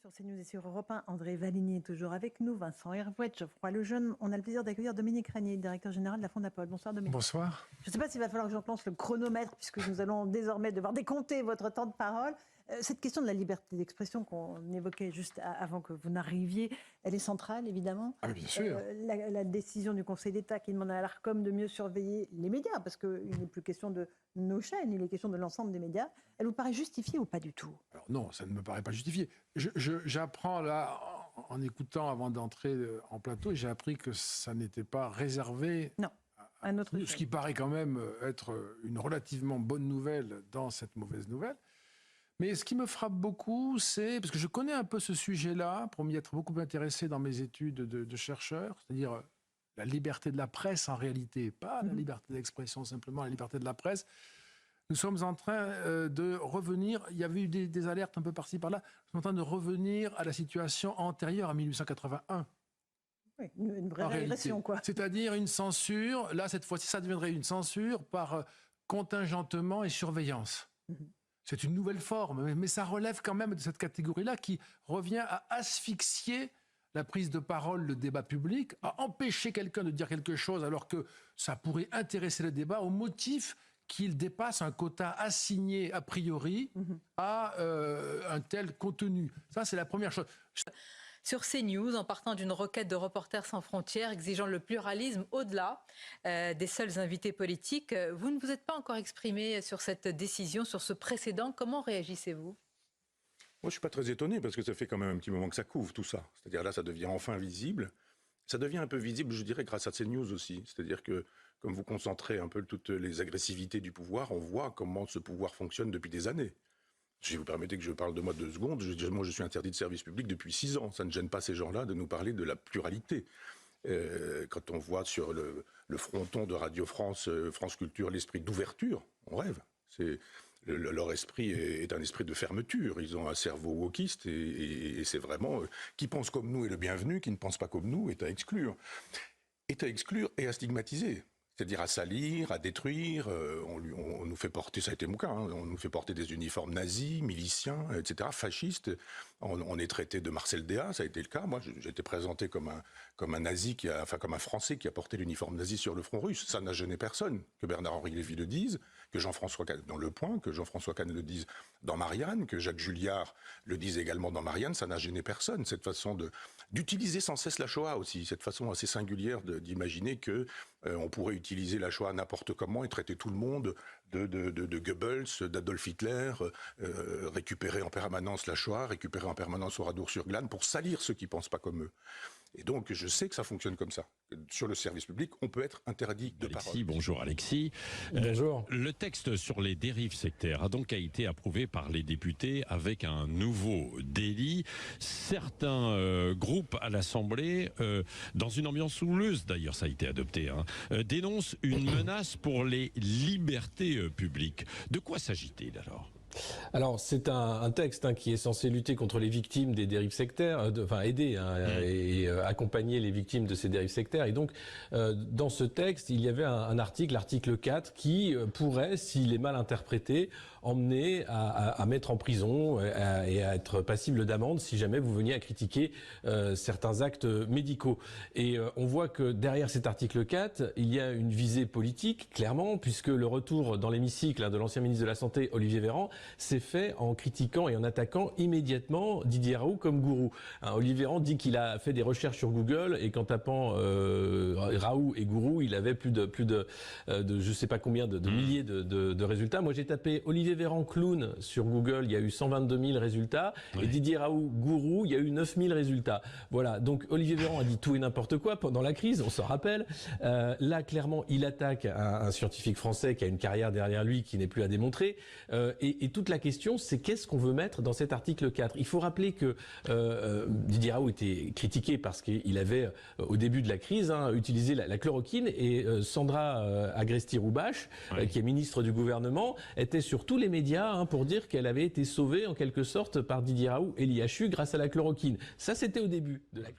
Sur CNews et sur Europe 1, André Valigny est toujours avec nous, Vincent Hervouet, Geoffroy Lejeune. On a le plaisir d'accueillir Dominique Régnier, directeur général de la Fondapol. Bonsoir Dominique. Bonsoir. Je ne sais pas s'il va falloir que je relance le chronomètre, puisque nous allons désormais devoir décompter votre temps de parole. Cette question de la liberté d'expression qu'on évoquait juste avant que vous n'arriviez, elle est centrale, évidemment. Ah, bien sûr. La décision du Conseil d'État qui demande à l'Arcom de mieux surveiller les médias, parce qu'il n'est plus question de nos chaînes, il est question de l'ensemble des médias. Elle vous paraît justifiée ou pas du tout? Alors non, ça ne me paraît pas justifié. J'apprends là, en écoutant avant d'entrer en plateau, j'ai appris que ça n'était pas réservé non, à notre ce qui paraît quand même être une relativement bonne nouvelle dans cette mauvaise nouvelle. Mais ce qui me frappe beaucoup, c'est, parce que je connais un peu ce sujet-là, pour m'y être beaucoup intéressé dans mes études de chercheur, c'est-à-dire la liberté de la presse en réalité, pas la liberté d'expression, simplement la liberté de la presse. Nous sommes en train de revenir, il y avait eu des alertes un peu par-ci par-là, nous sommes en train de revenir à la situation antérieure à 1881. Oui, une vraie régression, quoi. C'est-à-dire une censure, là cette fois-ci ça deviendrait une censure par contingentement et surveillance. C'est une nouvelle forme, mais ça relève quand même de cette catégorie-là qui revient à asphyxier la prise de parole, le débat public, à empêcher quelqu'un de dire quelque chose alors que ça pourrait intéresser le débat au motif qu'il dépasse un quota assigné a priori à un tel contenu. Ça, c'est la première chose. Sur CNews, en partant d'une requête de Reporters sans frontières exigeant le pluralisme au-delà des seuls invités politiques, vous ne vous êtes pas encore exprimé sur cette décision, sur ce précédent. Comment réagissez-vous ? Moi, je ne suis pas très étonné parce que ça fait quand même un petit moment que ça couvre tout ça. C'est-à-dire là, ça devient enfin visible. Ça devient un peu visible, je dirais, grâce à CNews aussi. C'est-à-dire que, comme vous concentrez un peu toutes les agressivités du pouvoir, on voit comment ce pouvoir fonctionne depuis des années. Si vous permettez que je parle de moi 2 secondes, moi je suis interdit de service public depuis 6 ans. Ça ne gêne pas ces gens-là de nous parler de la pluralité. Quand on voit sur le fronton de Radio France, France Culture, l'esprit d'ouverture, on rêve. Leur esprit est un esprit de fermeture. Ils ont un cerveau wokiste et c'est vraiment qui pense comme nous est le bienvenu, qui ne pense pas comme nous est à exclure. Est à exclure et à stigmatiser. C'est-à-dire à salir, à détruire, on nous fait porter, ça a été mon cas, hein, on nous fait porter des uniformes nazis, miliciens, etc., fascistes. On est traité de Marcel Déat, ça a été le cas. Moi, j'ai été présenté comme un nazi, comme un Français qui a porté l'uniforme nazi sur le front russe. Ça n'a gêné personne. Que Bernard-Henri Lévy le dise, que Jean-François Kahn dans Le Point, que Jean-François Kahn le dise dans Marianne, que Jacques Julliard le dise également dans Marianne, ça n'a gêné personne. Cette façon d'utiliser sans cesse la Shoah aussi, cette façon assez singulière d'imaginer que on pourrait utiliser la Shoah n'importe comment et traiter tout le monde de Goebbels, d'Adolf Hitler, récupérer en permanence la Shoah, récupérer en permanence Oradour-sur-Glane pour salir ceux qui ne pensent pas comme eux. Et donc, je sais que ça fonctionne comme ça. Sur le service public, on peut être interdit de parole. Bonjour Alexis. Bonjour. Le texte sur les dérives sectaires a donc été approuvé par les députés avec un nouveau délit. Certains groupes à l'Assemblée, dans une ambiance houleuse d'ailleurs, ça a été adopté, dénoncent une menace pour les libertés publiques. De quoi s'agit-il alors ? Alors, c'est un texte qui est censé lutter contre les victimes des dérives sectaires, aider et accompagner les victimes de ces dérives sectaires. Et donc, dans ce texte, il y avait un article, l'article 4, qui pourrait, s'il est mal interprété, emmener à mettre en prison et à être passible d'amende si jamais vous veniez à critiquer certains actes médicaux. Et on voit que derrière cet article 4, il y a une visée politique, clairement, puisque le retour dans l'hémicycle de l'ancien ministre de la Santé, Olivier Véran, s'est fait en critiquant et en attaquant immédiatement Didier Raoult comme gourou. Olivier Véran dit qu'il a fait des recherches sur Google et qu'en tapant Raoult et gourou, il avait plus de je sais pas combien de milliers de résultats. Moi, j'ai tapé Olivier Véran clown sur Google, il y a eu 122 000 résultats. Oui. Et Didier Raoult gourou, il y a eu 9 000 résultats. Voilà. Donc Olivier Véran a dit tout et n'importe quoi pendant la crise, on s'en rappelle. Là, clairement, il attaque un scientifique français qui a une carrière derrière lui qui n'est plus à démontrer. Et toute la question, c'est qu'est-ce qu'on veut mettre dans cet article 4 ? Il faut rappeler que Didier Raoult était critiqué parce qu'il avait, au début de la crise, utilisé la chloroquine et Sandra Agresti-Roubache, qui est ministre du gouvernement, était sur tous les médias pour dire qu'elle avait été sauvée en quelque sorte par Didier Raoult et l'IHU grâce à la chloroquine. Ça, c'était au début de la crise.